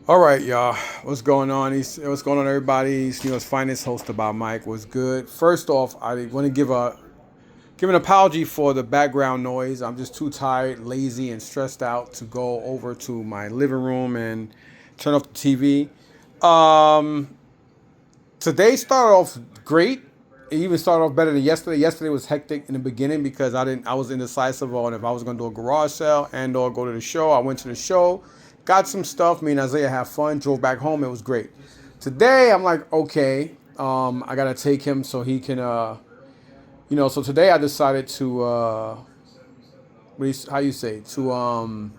All right, y'all. What's going on? What's going on, everybody? It's Neil's Finest, hosted by Mike. What's good? First off, I want to give an apology for the background noise. I'm just too tired, lazy, and stressed out to go over to my living room and turn off the TV. Um, Today started off great. It even started off better than yesterday. Yesterday was hectic in the beginning because I was indecisive on if I was gonna do a garage sale and or go to the show. I went to the show, got some stuff. Me and Isaiah had fun. Drove back home. It was great. Today I'm like, okay, I gotta take him so he can, So today I decided to, how you say, to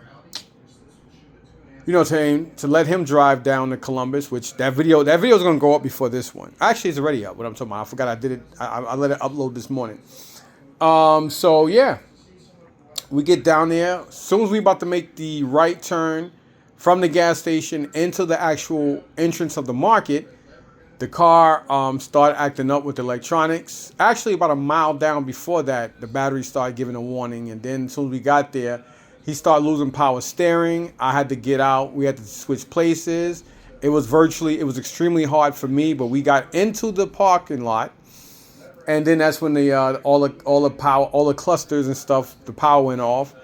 let him drive down to Columbus, which that video is gonna go up before this one. Actually, it's already up. What I'm talking about, I forgot I did it. I let it upload this morning. So yeah, we get down there. As soon as we about to make the right turn from the gas station into the actual entrance of the market, the car started acting up with the electronics. Actually, about a mile down before that, the battery started giving a warning, and then as soon as we got there, he started losing power steering. I had to get out. We had to switch places. It was extremely hard for me, but we got into the parking lot, and then that's when all the clusters and stuff, the power went off.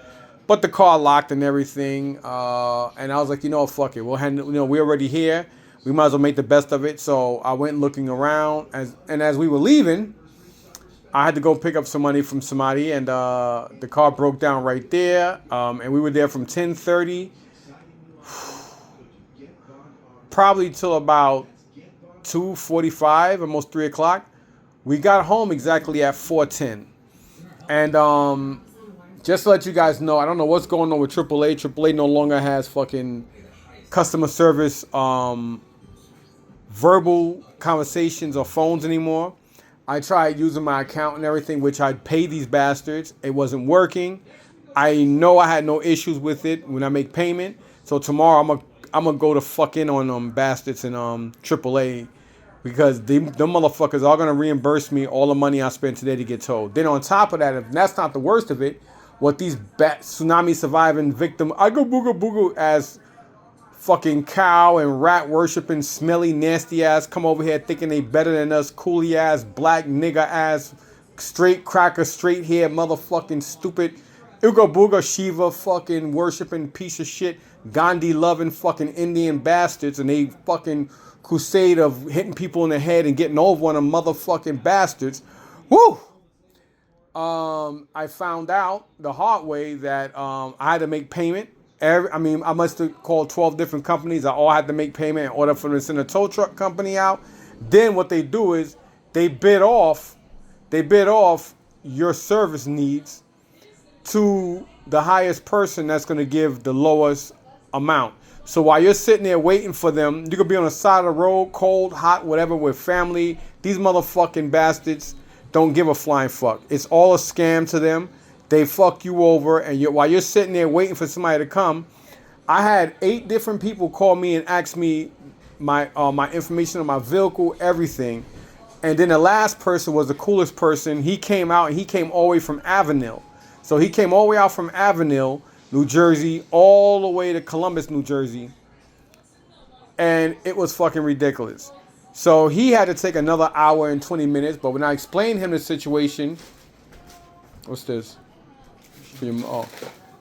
But the car locked and everything, and I was like, fuck it. We'll handle. We're already here. We might as well make the best of it. So I went looking around, as we were leaving, I had to go pick up some money from somebody, and the car broke down right there. And we were there from 10:30, probably till about 2:45, almost 3 o'clock. We got home exactly at 4:10, and just to let you guys know, I don't know what's going on with AAA. AAA no longer has fucking customer service, verbal conversations or phones anymore. I tried using my account and everything, which I paid these bastards. It wasn't working. I know I had no issues with it when I make payment. So tomorrow I'm gonna go to fuck in on them bastards in AAA, because them motherfuckers are gonna reimburse me all the money I spent today to get towed. Then on top of that, if that's not the worst of it, what these tsunami surviving victim, I go booga booga as fucking cow and rat worshiping, smelly, nasty ass come over here thinking they better than us, coolie ass, black nigga ass, straight cracker, straight hair, motherfucking stupid, Uga Booga Shiva fucking worshiping piece of shit, Gandhi loving fucking Indian bastards, and they fucking crusade of hitting people in the head and getting over on them motherfucking bastards. Woo! I found out the hard way that I had to make payment. I must have called 12 different companies. I all had to make payment in order for them to send a tow truck company out. Then what they do is they bid off your service needs to the highest person that's going to give the lowest amount. So while you're sitting there waiting for them, you could be on the side of the road, cold, hot, whatever, with family. These motherfucking bastards don't give a flying fuck. It's all a scam to them. They fuck you over, and while you're sitting there waiting for somebody to come, I had 8 different people call me and ask me my information on my vehicle, everything. And then the last person was the coolest person. He came out, and he came all the way from Avenel. So he came all the way out from Avenel, New Jersey, all the way to Columbus, New Jersey. And it was fucking ridiculous. So he had to take another hour and 20 minutes. But when I explained him the situation, what's this?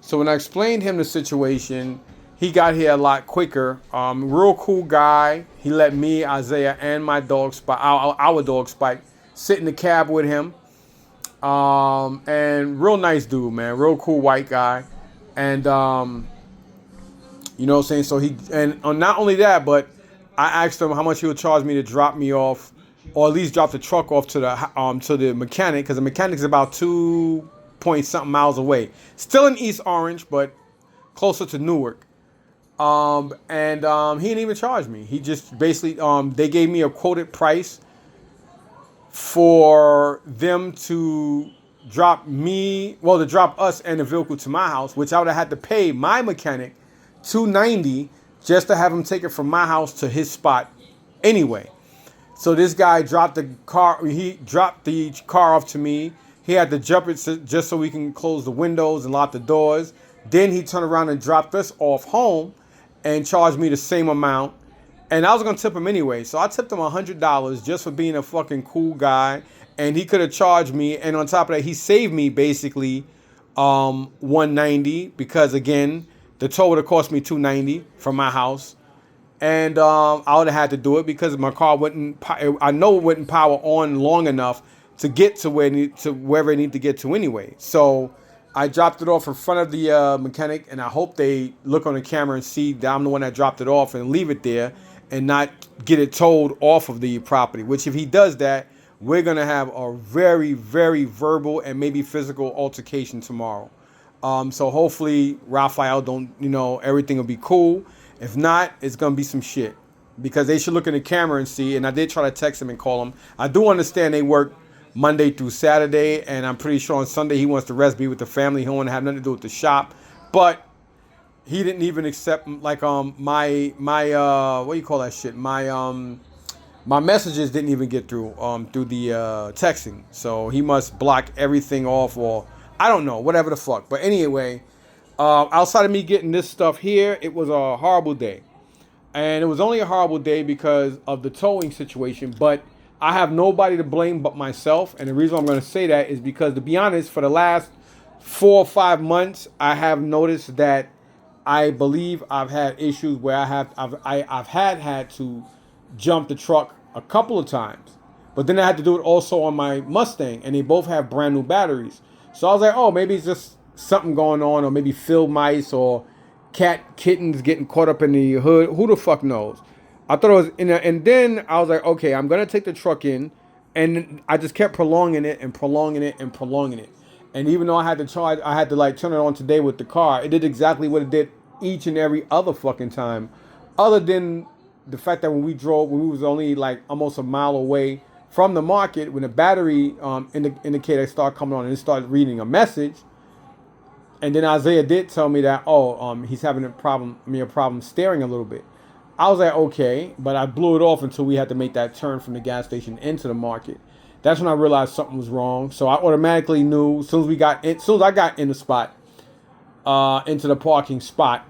So when I explained him the situation, he got here a lot quicker. Real cool guy. He let me, Isaiah, and my dog Spike, our dog Spike, sit in the cab with him. And real nice dude, man. Real cool white guy. And you know what I'm saying? So not only that, but I asked him how much he would charge me to drop me off, or at least drop the truck off to the mechanic, because the mechanic is about 2 point something miles away. Still in East Orange, but closer to Newark. He didn't even charge me. He just basically, they gave me a quoted price for them to drop us and the vehicle to my house, which I would have had to pay my mechanic $290 just to have him take it from my house to his spot anyway. So this guy dropped the car off to me. He had to jump it just so we can close the windows and lock the doors. Then he turned around and dropped us off home. and charged me the same amount. And I was gonna tip him anyway, so I tipped him $100 just for being a fucking cool guy. And he could have charged me, and on top of that, he saved me basically 190 because again, the tow would have cost me 290 from my house, and I would have had to do it because my car wouldn't. I know it wouldn't power on long enough to get to wherever it need to get to anyway. So I dropped it off in front of the mechanic, and I hope they look on the camera and see that I'm the one that dropped it off and leave it there and not get it towed off of the property. Which if he does that, we're gonna have a very, very verbal and maybe physical altercation tomorrow. So hopefully Raphael don't, everything will be cool. If not, it's gonna be some shit because they should look in the camera and see. And I did try to text him and call him. I do understand they work Monday through Saturday, and I'm pretty sure on Sunday he wants to rest, be with the family. He don't want to have nothing to do with the shop. But he didn't even accept like my what do you call that shit? My messages didn't even get through through the texting. So he must block everything off, or I don't know, whatever the fuck. But anyway, outside of me getting this stuff here, it was a horrible day. And it was only a horrible day because of the towing situation, but I have nobody to blame but myself. And the reason I'm going to say that is because, to be honest, for the last 4 or 5 months, I have noticed that I believe I've had issues where I've had to jump the truck a couple of times. But then I had to do it also on my Mustang, and they both have brand new batteries. So I was like, oh, maybe it's just something going on, or maybe field mice or kittens getting caught up in the hood. Who the fuck knows? I thought it was and then I was like, okay, I'm gonna take the truck in, and I just kept prolonging it and prolonging it and prolonging it. And even though I had to like turn it on today with the car, it did exactly what it did each and every other fucking time, other than the fact that when we was only like almost a mile away from the market, when the battery indicator started coming on and it started reading a message. And then Isaiah did tell me that, he's having a problem steering a little bit. I was like, okay, but I blew it off until we had to make that turn from the gas station into the market. That's when I realized something was wrong. So I automatically knew as soon as I got in the spot, into the parking spot,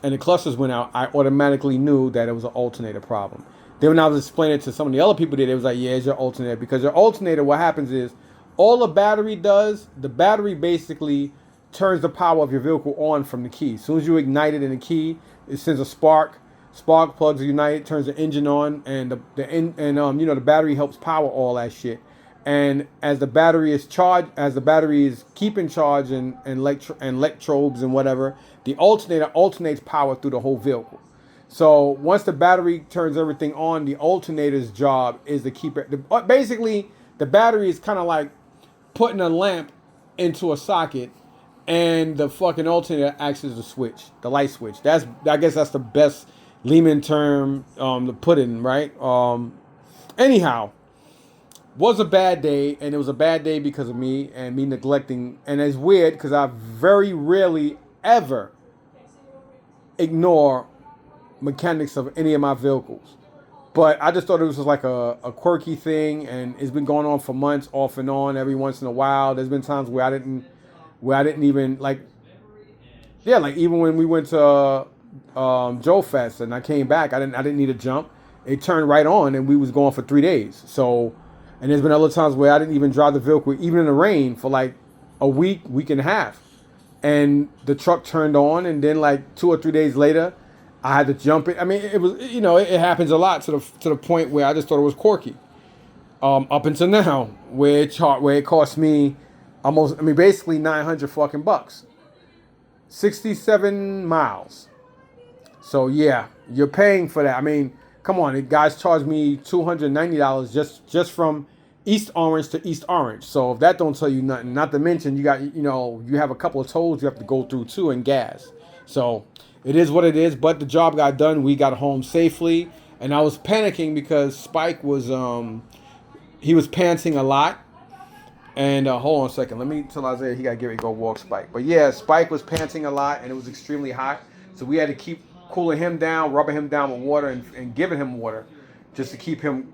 and the clusters went out, I automatically knew that it was an alternator problem. Then when I was explaining it to some of the other people there, they was like, yeah, it's your alternator. Because your alternator, what happens is, all the battery does, the battery basically turns the power of your vehicle on from the key. As soon as you ignite it in the key, it sends a spark. Spark plugs unite, turns the engine on, and the battery helps power all that shit. And as the battery is charged, as the battery is keeping charge and electrodes and whatever, the alternator alternates power through the whole vehicle. So once the battery turns everything on, the alternator's job is to keep it. Basically, the battery is kind of like putting a lamp into a socket, and the fucking alternator acts as the switch, the light switch. I guess that's the best layman term to put in, right? Anyhow, was a bad day, and it was a bad day because of me and me neglecting. And it's weird because I very rarely ever ignore mechanics of any of my vehicles. But I just thought it was just like a quirky thing, and it's been going on for months, off and on. Every once in a while, there's been times where I didn't even like even when we went to Joe Fest and I came back, I didn't need a jump. It turned right on, and we was going for 3 days. So, and there's been other times where I didn't even drive the vehicle, even in the rain, for like a week and a half, and the truck turned on, and then like 2 or 3 days later, I had to jump it. I mean, it was, it happens a lot to the point where I just thought it was quirky. Up until now, where it cost me basically $900 fucking bucks, 67 miles. So yeah, you're paying for that. I mean, come on, the guys charged me $290 just from East Orange to East Orange. So if that don't tell you nothing, not to mention you got you have a couple of tolls you have to go through too, and gas. So it is what it is. But the job got done. We got home safely, and I was panicking because Spike was he was panting a lot. And hold on a second, let me tell Isaiah he got to get ready to go walk Spike. But yeah, Spike was panting a lot, and it was extremely hot. So we had to keep cooling him down, rubbing him down with water, and giving him water just to keep him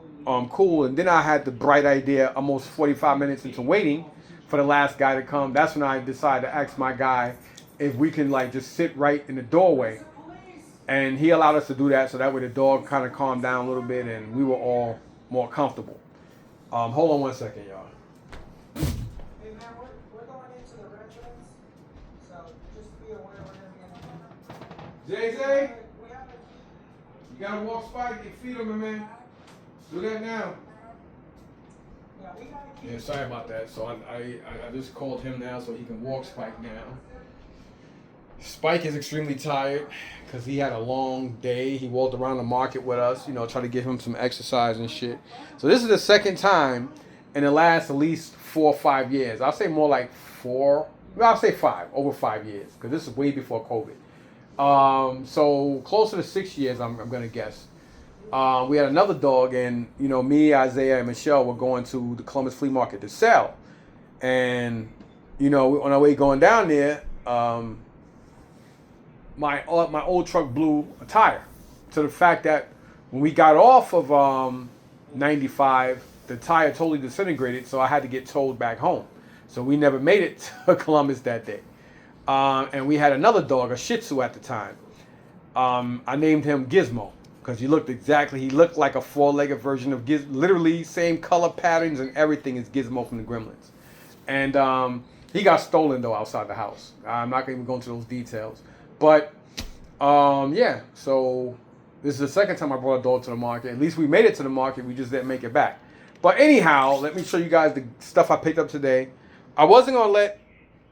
cool. And then I had the bright idea, almost 45 minutes into waiting for the last guy to come. That's when I decided to ask my guy if we can like just sit right in the doorway And he allowed us to do that, so that way the dog kind of calmed down a little bit, and we were all more comfortable. Hold on one second, y'all. Hey man, we're going into the residence, so just be aware we're gonna be in Jay, you gotta walk Spike and feed him, man. Do that now. Yeah, sorry about that. So I just called him now so he can walk Spike now. Spike is extremely tired because he had a long day. He walked around the market with us, trying to give him some exercise and shit. So this is the second time in the last at least 4 or 5 years. I'll say more like 4. Well, I'll say 5, over 5 years, because this is way before COVID. So closer to 6 years, I'm gonna guess. We had another dog, and me, Isaiah, and Michelle were going to the Columbus Flea Market to sell. And on our way going down there, my old truck blew a tire, to the fact that when we got off of 95, the tire totally disintegrated, so I had to get towed back home. So we never made it to Columbus that day. And we had another dog, a Shih Tzu at the time. I named him Gizmo because he looked like a 4-legged version of Gizmo, literally same color patterns and everything as Gizmo from the Gremlins. And he got stolen though outside the house. I'm not gonna even go into those details. But yeah, so this is the second time I brought a dog to the market. At least we made it to the market, we just didn't make it back. But anyhow, let me show you guys the stuff I picked up today. I wasn't gonna let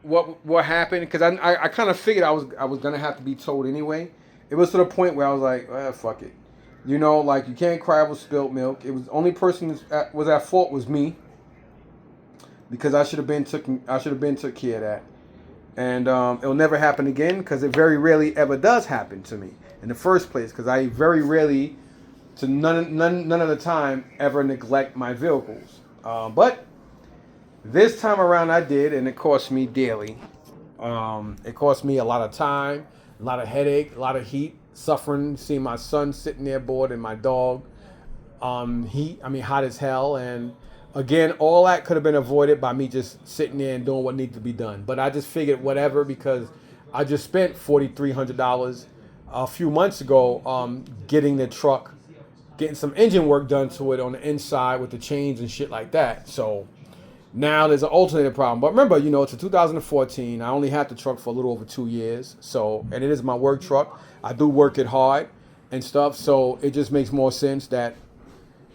what happened, because I kind of figured I was gonna have to be told anyway. It was to the point where I was like, fuck it. Like, you can't cry over spilled milk. It was the only person that was at fault was me, because I should have been took care of that. And it'll never happen again, because it very rarely ever does happen to me in the first place, because I very rarely, to none of the time, ever neglect my vehicles. But this time around I did, and it cost me dearly. It cost me a lot of time, a lot of headache, a lot of heat, suffering, seeing my son sitting there bored and my dog hot as hell. And again, all that could have been avoided by me just sitting there and doing what needed to be done. But I just figured whatever, because I just spent $4,300 a few months ago getting the truck, getting some engine work done to it on the inside with the chains and shit like that. So now there's an alternator problem. But remember, it's a 2014. I only had the truck for a little over 2 years. And it is my work truck. I do work it hard and stuff. So it just makes more sense that,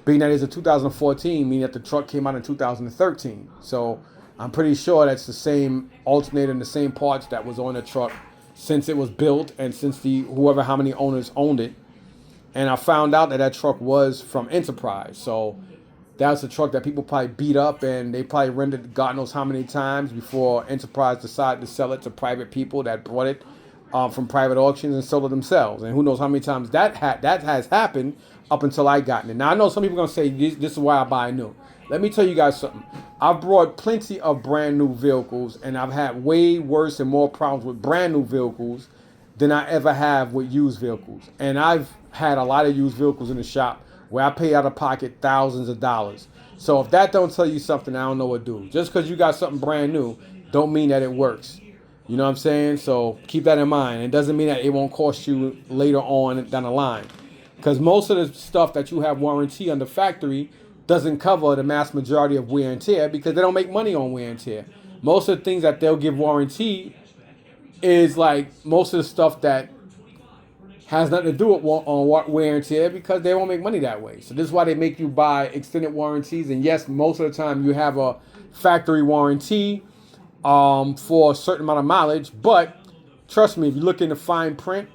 being that it's a 2014, meaning that the truck came out in 2013. So I'm pretty sure that's the same alternator and the same parts that was on the truck since it was built, and since how many owners owned it. And I found out that truck was from Enterprise. So that's a truck that people probably beat up, and they probably rented God knows how many times before Enterprise decided to sell it to private people that bought it from private auctions and sold it themselves. And who knows how many times that has happened up until I got it. Now, I know some people are going to say, this is why I buy new. Let me tell you guys something. I've brought plenty of brand new vehicles, and I've had way worse and more problems with brand new vehicles than I ever have with used vehicles. And I've had a lot of used vehicles in the shop where I pay out of pocket thousands of dollars. So if that don't tell you something, I don't know what to do. Just because you got something brand new don't mean that it works. You know what I'm saying? So keep that in mind. It doesn't mean that it won't cost you later on down the line. Because most of the stuff that you have warranty under factory doesn't cover the mass majority of wear and tear, because they don't make money on wear and tear. Most of the things that they'll give warranty is like most of the stuff that has nothing to do with on wear and tear, because they won't make money that way. So this is why they make you buy extended warranties. And yes, most of the time you have a factory warranty for a certain amount of mileage. But trust me, if you look in the fine print,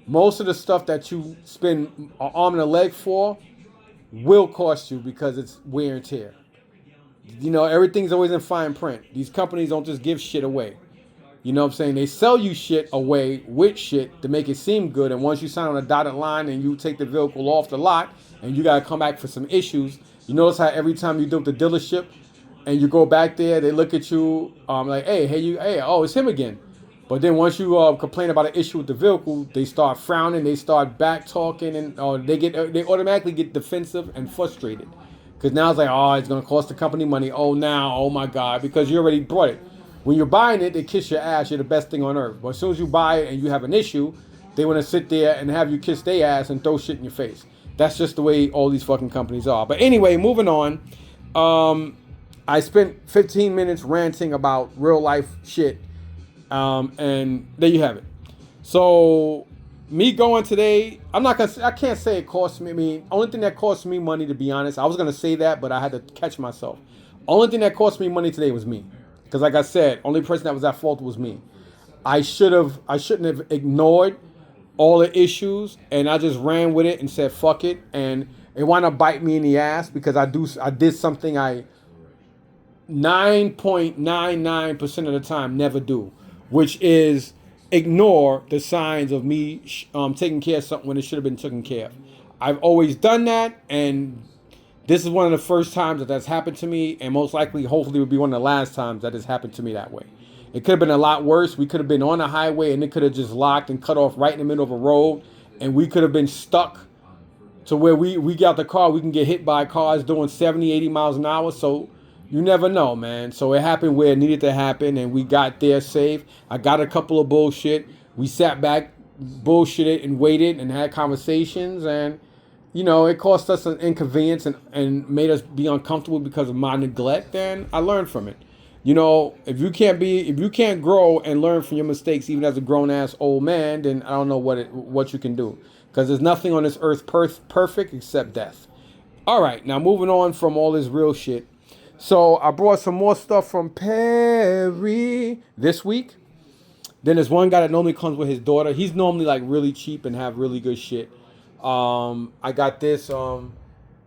most of the stuff that you spend an arm and a leg for will cost you, because it's wear and tear. Everything's always in fine print. These companies don't just give shit away. You know what I'm saying? They sell you shit away with shit to make it seem good. And once you sign on a dotted line and you take the vehicle off the lot and you got to come back for some issues, you notice how every time you do the dealership and you go back there, they look at you like, oh, it's him again. But then once you complain about an issue with the vehicle, they start frowning, they start back talking, and they automatically get defensive and frustrated. Because now it's like, oh, it's going to cost the company money. Oh my God, because you already bought it. When you're buying it, they kiss your ass. You're the best thing on earth. But as soon as you buy it and you have an issue, they want to sit there and have you kiss their ass and throw shit in your face. That's just the way all these fucking companies are. But anyway, moving on. I spent 15 minutes ranting about real life shit. And there you have it. So me going today, I can't say it cost me. I mean, only thing that cost me money, to be honest, I was gonna say that, but I had to catch myself. Only thing that cost me money today was me. Because like I said, only person that was at fault was me. I shouldn't have ignored all the issues, and I just ran with it and said fuck it, and it wound up biting me in the ass because I did something I 9.99% of the time never do, which is ignore the signs of me taking care of something when it should have been taken care of. I've always done that, and this is one of the first times that that's happened to me, and most likely, hopefully, will be one of the last times that has happened to me that way. It could have been a lot worse. We could have been on the highway, and it could have just locked and cut off right in the middle of a road, and we could have been stuck to where we got the car. We can get hit by cars doing 70, 80 miles an hour, so you never know, man. So it happened where it needed to happen, and we got there safe. I got a couple of bullshit. We sat back, bullshitted, and waited and had conversations, and you know, it cost us an inconvenience and made us be uncomfortable because of my neglect, and I learned from it. You know, if you can't grow and learn from your mistakes, even as a grown ass old man, then I don't know what you can do, because there's nothing on this earth perfect except death. All right, now moving on from all this real shit. So I brought some more stuff from Perry this week. Then there's one guy that normally comes with his daughter. He's normally like really cheap and have really good shit. I got this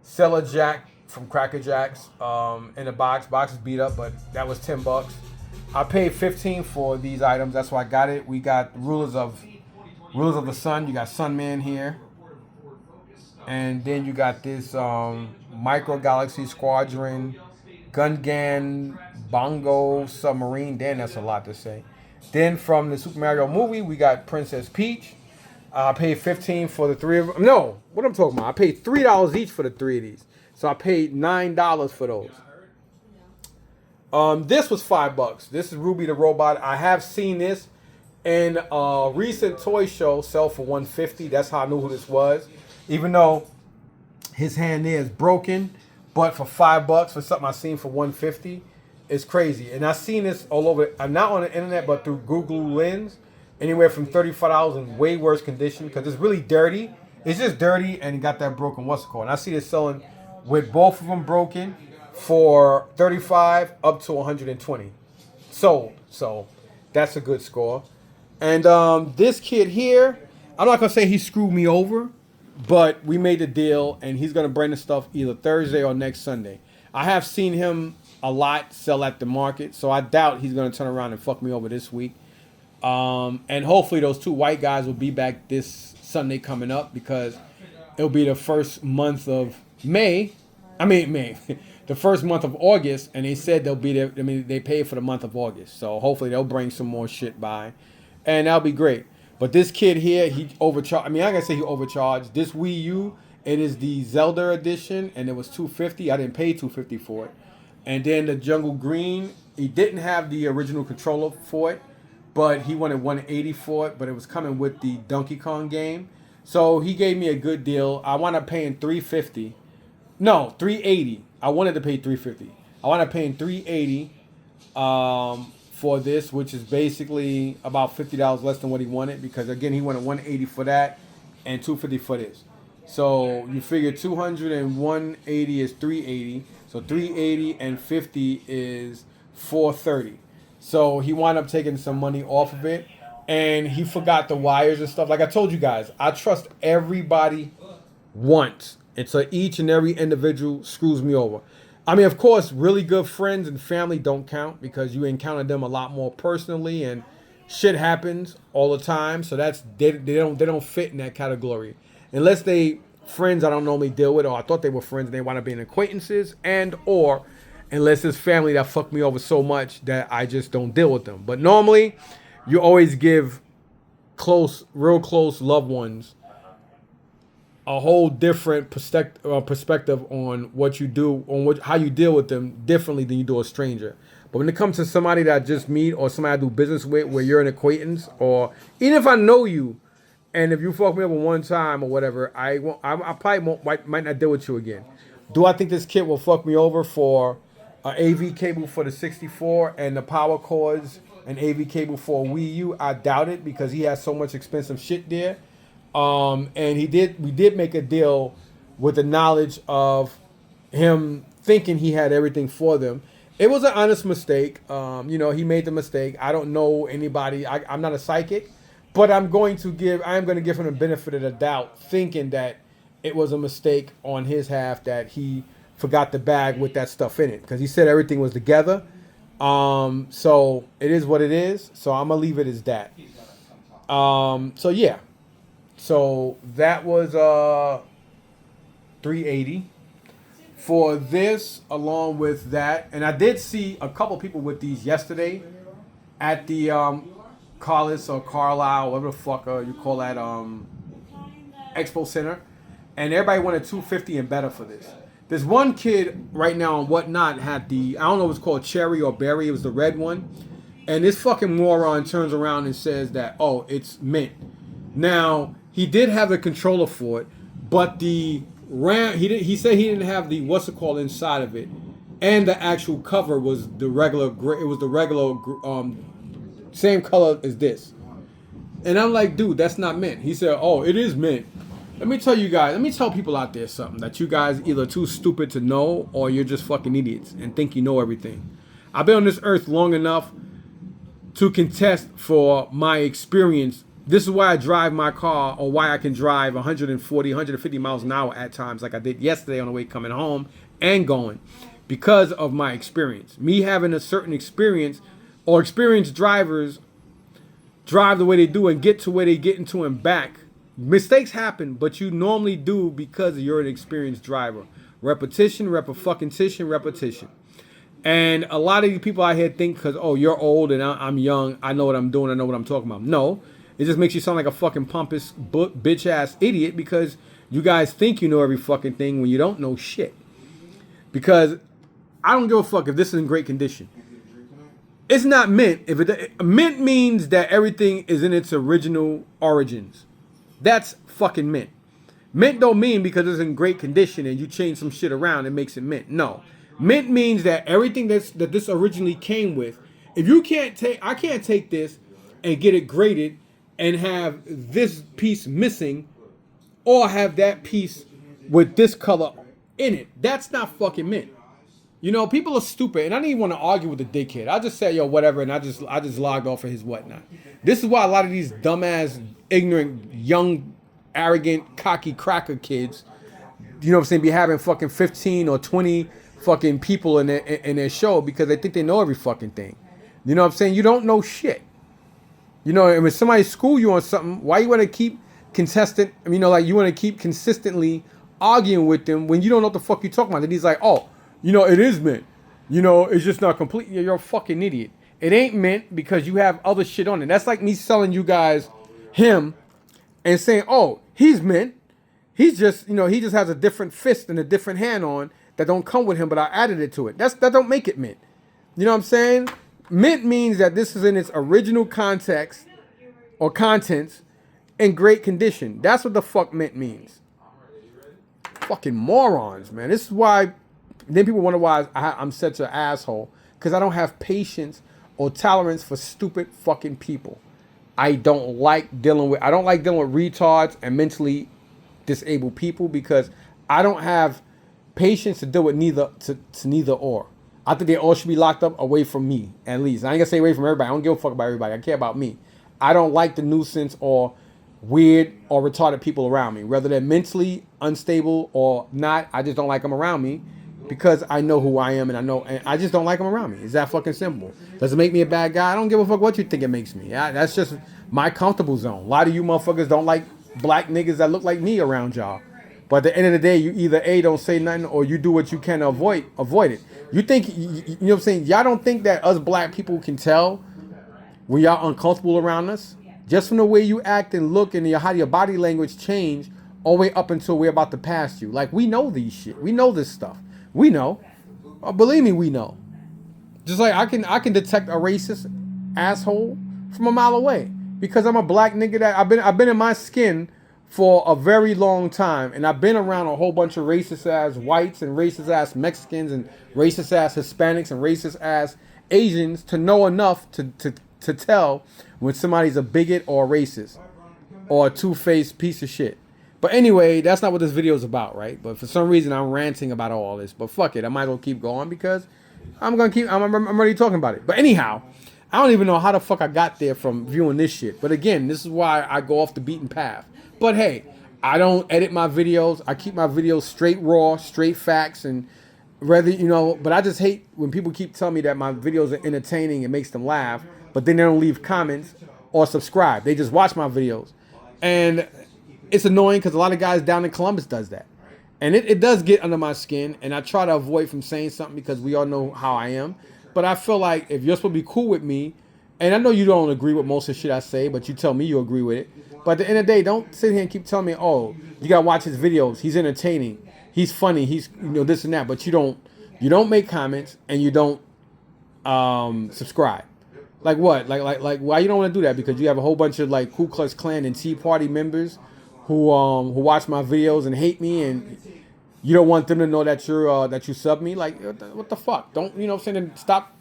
Cellar Jack from Cracker Jacks in a box. Box is beat up, but that was $10. I paid $15 for these items. That's why I got it. We got Rulers of the Sun. You got Sunman here. And then you got this Micro Galaxy Squadron Gungan Bongo Submarine. Damn, that's a lot to say. Then from the Super Mario movie, we got Princess Peach. I paid $15 for the three of them. No, what I'm talking about. I paid $3 each for the three of these. So I paid $9 for those. This was $5. This is Ruby the Robot. I have seen this in a recent toy show sell for $150. That's how I knew who this was. Even though his hand there is broken, but for $5 for something I seen for $150, it's crazy. And I've seen this all over. I'm not on the internet, but through Google Lens. Anywhere from $35 in way worse condition because it's really dirty. It's just dirty and it got that broken what's it called. And I see this selling with both of them broken for $35 up to $120. So that's a good score. And this kid here, I'm not gonna say he screwed me over, but we made a deal and he's gonna bring the stuff either Thursday or next Sunday. I have seen him a lot sell at the market, so I doubt he's gonna turn around and fuck me over this week. And hopefully those two white guys will be back this Sunday coming up because it'll be the first month of May. The first month of August, and they said they'll be there. I mean, they paid for the month of August, so hopefully they'll bring some more shit by, and that'll be great. But this kid here, he overcharged. I mean, I gotta say he overcharged. This Wii U, it is the Zelda edition, and it was $250. I didn't pay $250 for it. And then the Jungle Green, he didn't have the original controller for it. But he wanted $180 for it, but it was coming with the Donkey Kong game. So he gave me a good deal. I wound up paying $350. No, $380. I wanted to pay $350. I wound up paying $380 for this, which is basically about $50 less than what he wanted because again he wanted $180 for that and $250 for this. So you figure 200 and 180 is $380. So $380 and $50 is $430. So he wound up taking some money off of it, and he forgot the wires and stuff. Like I told you guys, I trust everybody once, and so each and every individual screws me over. I mean, of course, really good friends and family don't count because you encounter them a lot more personally, and shit happens all the time. So that's they don't fit in that category unless they friends I don't normally deal with, or I thought they were friends and they wound up being acquaintances, and or unless it's family that fucked me over so much that I just don't deal with them. But normally, you always give real close loved ones a whole different perspective on what you do, how you deal with them differently than you do a stranger. But when it comes to somebody that I just meet or somebody I do business with where you're an acquaintance, or even if I know you And if you fuck me up one time or whatever, I won't. I probably won't. Might not deal with you again. Do I think this kid will fuck me over for an AV cable for the 64 and the power cords and AV cable for a Wii U? I doubt it because he has so much expensive shit there. And we did make a deal with the knowledge of him thinking he had everything for them. It was an honest mistake. He made the mistake. I don't know anybody. I'm not a psychic, but I am going to give him the benefit of the doubt, thinking that it was a mistake on his half that he forgot the bag with that stuff in it because he said everything was together. So it is what it is. So I'm gonna leave it as that. So yeah. So that was 380 for this, along with that. And I did see a couple people with these yesterday at the Carlos or Carlisle, whatever the fuck you call that, Expo Center. And everybody wanted 250 and better for this. There's one kid right now on Whatnot had the, I don't know if it's called Cherry or Berry, it was the red one. And this fucking moron turns around and says that, oh, it's mint. Now, he did have the controller for it, but the RAM, he said he didn't have the, what's it called, inside of it. And the actual cover was the regular, it was the regular, same color as this. And I'm like, dude, that's not mint. He said, oh, it is mint. Let me tell people out there something that you guys either too stupid to know or you're just fucking idiots and think you know everything. I've been on this earth long enough to contest for my experience. This is why I drive my car, or why I can drive 140, 150 miles an hour at times, like I did yesterday on the way coming home and going, because of my experience. Me having a certain experience, or experienced drivers drive the way they do and get to where they get into and back. Mistakes happen, but you normally do because you're an experienced driver. Repetition. And a lot of these people out here think because, oh, you're old and I'm young, I know what I'm doing, I know what I'm talking about. No, it just makes you sound like a fucking pompous bitch-ass idiot because you guys think you know every fucking thing when you don't know shit. Because I don't give a fuck if this is in great condition. It's not mint. Mint means that everything is in its original origins. That's fucking mint. Mint don't mean because it's in great condition and you change some shit around, it makes it mint. No. Mint means that everything that this originally came with, if you can't take, I can't take this and get it graded and have this piece missing or have that piece with this color in it. That's not fucking mint. You know, people are stupid, and I didn't even want to argue with the dickhead. I just said, yo, whatever, and I just logged off of his Whatnot. This is why a lot of these dumbass, ignorant, young, arrogant, cocky cracker kids, you know what I'm saying, be having fucking 15 or 20 fucking people in their show because they think they know every fucking thing. You know what I'm saying? You don't know shit. You know, and when somebody school you on something, why you want to keep you want to keep consistently arguing with them when you don't know what the fuck you're talking about? And he's like, oh, you know, it is mint. You know, it's just not complete. You're a fucking idiot. It ain't mint because you have other shit on it. That's like me selling you guys him and saying, oh, he's mint. He's just, he just has a different fist and a different hand on that don't come with him, but I added it to it. That don't make it mint. You know what I'm saying? Mint means that this is in its original context or contents in great condition. That's what the fuck mint means. Fucking morons, man. This is why. Then people wonder why I'm such an asshole. Because I don't have patience or tolerance for stupid fucking people. I don't like dealing with retards and mentally disabled people because I don't have patience to deal with neither or. I think they all should be locked up away from me, at least. I ain't gonna say away from everybody. I don't give a fuck about everybody. I care about me. I don't like the nuisance or weird or retarded people around me. Whether they're mentally unstable or not, I just don't like them around me. Because I know who I am and I just don't like them around me. It's that fucking simple. Does it make me a bad guy? I don't give a fuck what you think it makes me. That's just my comfortable zone. A lot of you motherfuckers don't like black niggas that look like me around y'all. But at the end of the day, you either A, don't say nothing, or you do what you can to avoid it. You think, you know what I'm saying? Y'all don't think that us black people can tell when y'all uncomfortable around us? Just from the way you act and look and how your body language change all the way up until we're about to pass you. Like, we know these shit. We know this stuff. We know. Believe me, we know. Just like I can detect a racist asshole from a mile away. because I'm a black nigga that I've been in my skin for a very long time, and I've been around a whole bunch of racist ass whites and racist ass Mexicans and racist ass Hispanics and racist ass Asians to know enough to tell when somebody's a bigot or a racist or a two-faced piece of shit. But anyway, that's not what this video is about, right? But for some reason, I'm ranting about all this. But fuck it, I might as well keep going because I'm already talking about it. But anyhow, I don't even know how the fuck I got there from viewing this shit. But again, this is why I go off the beaten path. But hey, I don't edit my videos. I keep my videos straight raw, straight facts, and but I just hate when people keep telling me that my videos are entertaining and makes them laugh, but then they don't leave comments or subscribe. They just watch my videos. And it's annoying because a lot of guys down in Columbus does that. And it does get under my skin, and I try to avoid from saying something because we all know how I am. But I feel like if you're supposed to be cool with me, and I know you don't agree with most of the shit I say, but you tell me you agree with it. But at the end of the day, don't sit here and keep telling me, oh, you gotta watch his videos. He's entertaining. He's funny. He's this and that. But you don't make comments and you don't subscribe. Like what? Like why you don't want to do that? Because you have a whole bunch of like Ku Klux Klan and Tea Party members who watch my videos and hate me, and you don't want them to know that you sub me. Like what the fuck? Don't what I'm saying? Stop.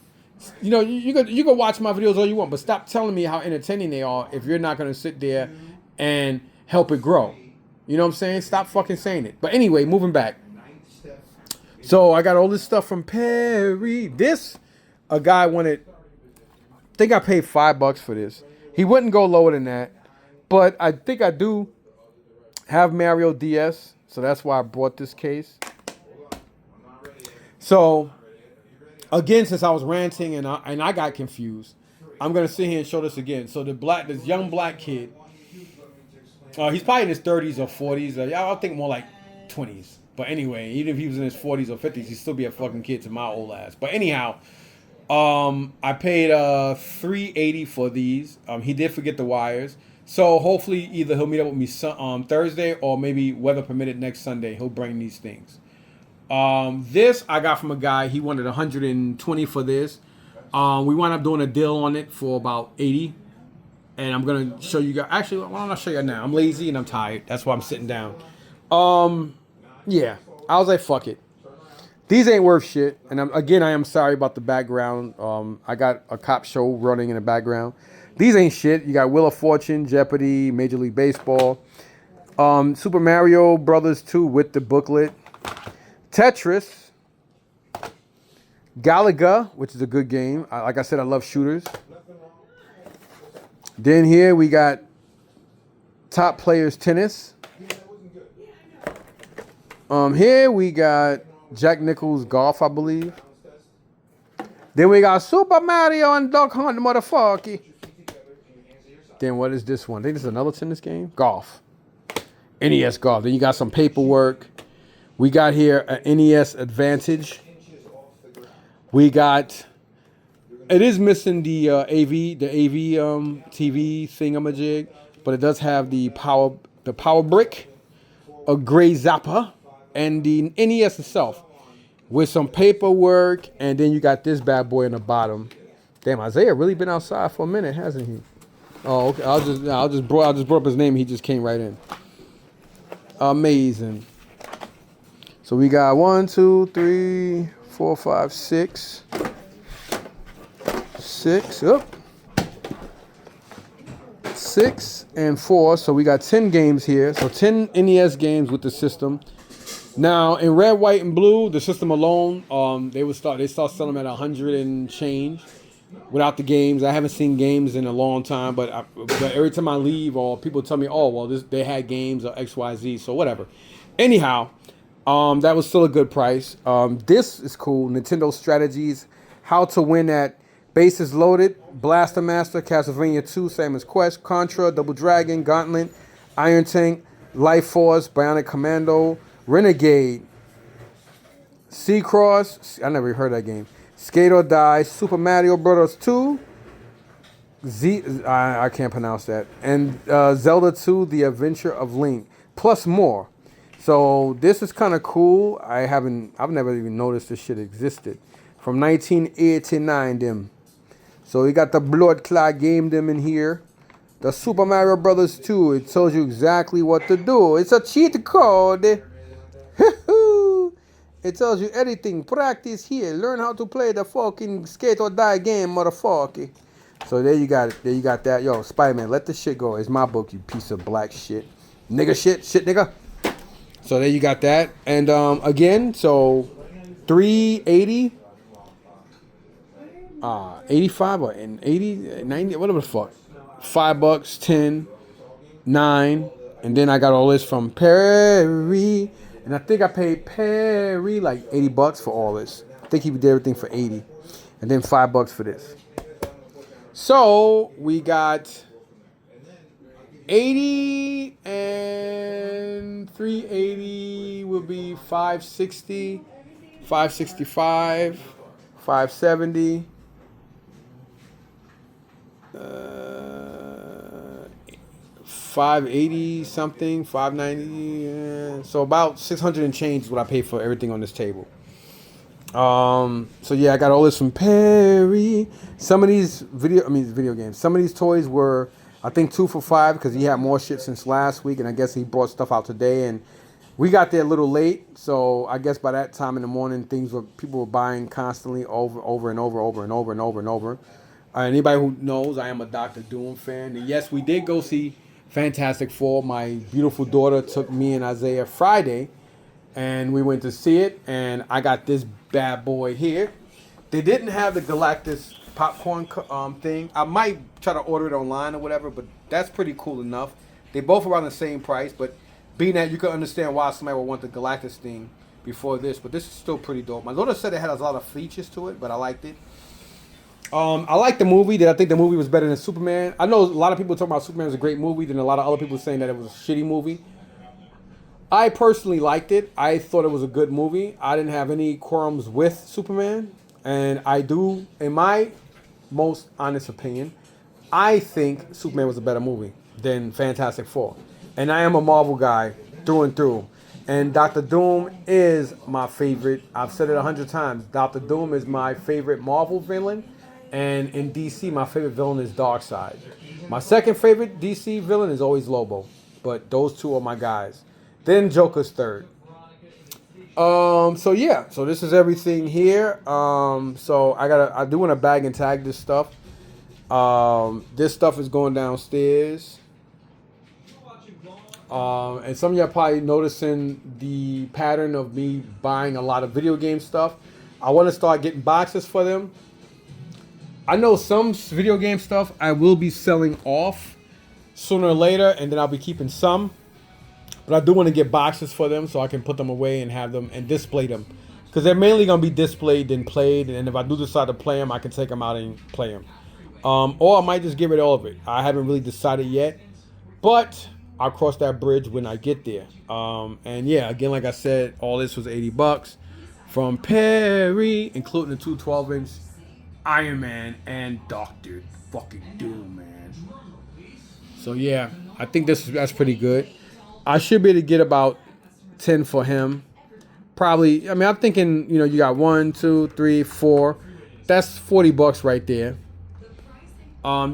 You can watch my videos all you want, but stop telling me how entertaining they are if you're not gonna sit there and help it grow. You know what I'm saying? Stop fucking saying it. But anyway, moving back. So I got all this stuff from Perry. A guy wanted. I think I paid $5 for this. He wouldn't go lower than that, but I think I do have Mario DS, so that's why I bought this case. So again, since I was ranting and I got confused, I'm gonna sit here and show this again. So this young black kid, he's probably in his 30s or 40s. I think more like 20s. But anyway, even if he was in his 40s or 50s, he'd still be a fucking kid to my old ass. But anyhow, I paid $380 for these. He did forget the wires. So hopefully either he'll meet up with me Thursday or maybe weather permitted next Sunday. He'll bring these things. This I got from a guy. He wanted $120 for this. We wound up doing a deal on it for about $80. And I'm going to show you guys. Actually, why don't I show you now? I'm lazy and I'm tired. That's why I'm sitting down. Yeah. I was like, fuck it. These ain't worth shit. And I am sorry about the background. I got a cop show running in the background. These ain't shit. You got Wheel of Fortune, Jeopardy, Major League Baseball, Super Mario Brothers 2 with the booklet, Tetris, Galaga, which is a good game. Like I said, I love shooters. Then here we got Top Players Tennis. Here we got Jack Nicklaus Golf, I believe. Then we got Super Mario and Duck Hunt, motherfucker. Then what is this one? I think this is another tennis game. Golf. NES Golf. Then you got some paperwork. We got here an NES Advantage. We got. It is missing the AV TV thingamajig, but it does have the power brick, a gray Zappa, and the NES itself with some paperwork, and then you got this bad boy in the bottom. Damn, Isaiah really been outside for a minute, hasn't he? Oh, okay. I just brought up his name. He just came right in. Amazing. So we got 1, 2, 3, 4, 5, 6. 6 and 4. So we got 10 games here. So 10 NES games with the system. Now in red, white, and blue, the system alone, they start selling them at 100 and change without the games. I haven't seen games in a long time, but every time I leave, or people tell me, oh well, they had games or XYZ. So whatever. Anyhow, that was still a good price. This is cool. Nintendo Strategies, How to Win at Bases Loaded, Blaster Master, Castlevania 2, Samus Quest, Contra, Double Dragon, Gauntlet, Iron Tank, Life Force, Bionic Commando, Renegade, Seacross, I never heard that game, Skate or Die, Super Mario Bros. 2, I can't pronounce that, and Zelda 2, The Adventure of Link, plus more. So this is kind of cool. I've never even noticed this shit existed. From 1989, them. So we got the Blood Clot game them in here. The Super Mario Brothers 2. It tells you exactly what to do. It's a cheat code. It tells you anything. Practice here. Learn how to play the fucking skate or die game, motherfucker. So there you got it. There you got that. Yo, Spider-Man, let the shit go. It's my book, you piece of black shit. Nigga shit. Shit, nigga. So there you got that. And again, so 380. 85 or 80, 90, whatever the fuck. $5, 10, 9. And then I got all this from Perry. And I think I paid Perry like $80 for all this. I think he did everything for 80. And then $5 for this. So we got 80 and 380 will be 560, 565, 570. 580 something, 590. So about 600 and change is what I paid for everything on this table. So yeah, I got all this from Perry. Some of these video games. Some of these toys were, I think, 2 for $5 because he had more shit since last week, and I guess he brought stuff out today, and we got there a little late. So I guess by that time in the morning, people were buying constantly over and over. Anybody who knows, I am a Dr. Doom fan. And yes, we did go see Fantastic Four. My beautiful daughter took me and Isaiah Friday, and we went to see it. And I got this bad boy here. They didn't have the Galactus popcorn thing. I might try to order it online or whatever, but that's pretty cool enough. They both around the same price, but being that you can understand why somebody would want the Galactus thing before this. But this is still pretty dope. My daughter said it had a lot of features to it, but I liked it. I like the movie. I think the movie was better than Superman. I know a lot of people talking about Superman was a great movie, then a lot of other people saying that it was a shitty movie. I personally liked it. I thought it was a good movie. I didn't have any qualms with Superman, and I do, in my most honest opinion, I think Superman was a better movie than Fantastic Four. And I am a Marvel guy through and through. And Dr. Doom is my favorite. I've said it 100 times. Dr. Doom is my favorite Marvel villain. And in DC, my favorite villain is Darkseid. My second favorite DC villain is always Lobo. But those two are my guys. Then Joker's third. So yeah. So this is everything here. So I do want to bag and tag this stuff. This stuff is going downstairs. And some of y'all probably noticing the pattern of me buying a lot of video game stuff. I want to start getting boxes for them. I know some video game stuff I will be selling off sooner or later, and then I'll be keeping some. But I do want to get boxes for them so I can put them away and have them and display them. Because they're mainly going to be displayed than played. And if I do decide to play them, I can take them out and play them. Or I might just get rid of all of it. I haven't really decided yet. But I'll cross that bridge when I get there. And yeah, again, like I said, all this was $80 from Perry, including the two 12-inch Iron Man and Doctor fucking Doom, man. So yeah, I think that's pretty good. I should be able to get about 10 for him. Probably, I mean, I'm thinking, you got 1, 2, 3, 4. That's $40 right there.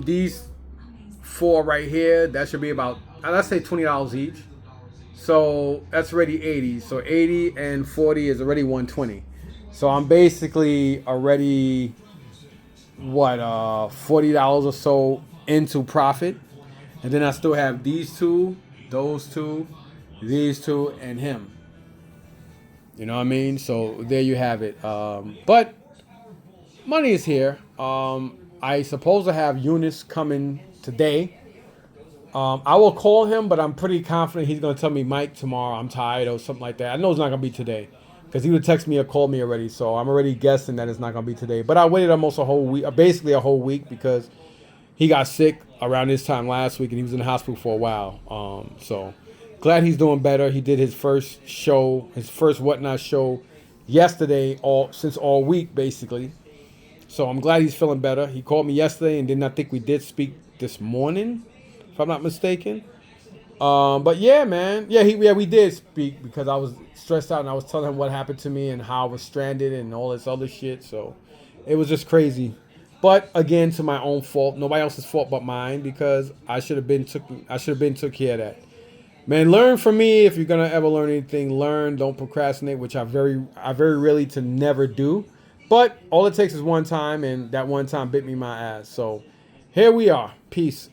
These 4 right here, that should be about, let's say $20 each. So that's already 80. So 80 and 40 is already 120. So I'm basically already $40 or so into profit. And then I still have these two, those two, these two, and him. You know what I mean? So there you have it. But money is here. I suppose I have Eunice coming today. I will call him, but I'm pretty confident he's going to tell me, Mike, tomorrow I'm tired or something like that. I know it's not going to be today because he would text me or call me already. So I'm already guessing that it's not going to be today. But I waited almost a whole week, basically a whole week, because he got sick around this time last week and he was in the hospital for a while. So glad he's doing better. He did his first show, his first Whatnot show yesterday, since all week, basically. So I'm glad he's feeling better. He called me yesterday, and then I think we did speak this morning, if I'm not mistaken. But yeah, man. Yeah, we did speak because I was stressed out and I was telling him what happened to me and how I was stranded and all this other shit. So it was just crazy. But again, to my own fault. Nobody else's fault but mine, because I should have been took care of that. Man, learn from me. If you're gonna ever learn anything, learn. Don't procrastinate, which I very rarely to never do. But all it takes is one time, and that one time bit me my ass. So here we are. Peace.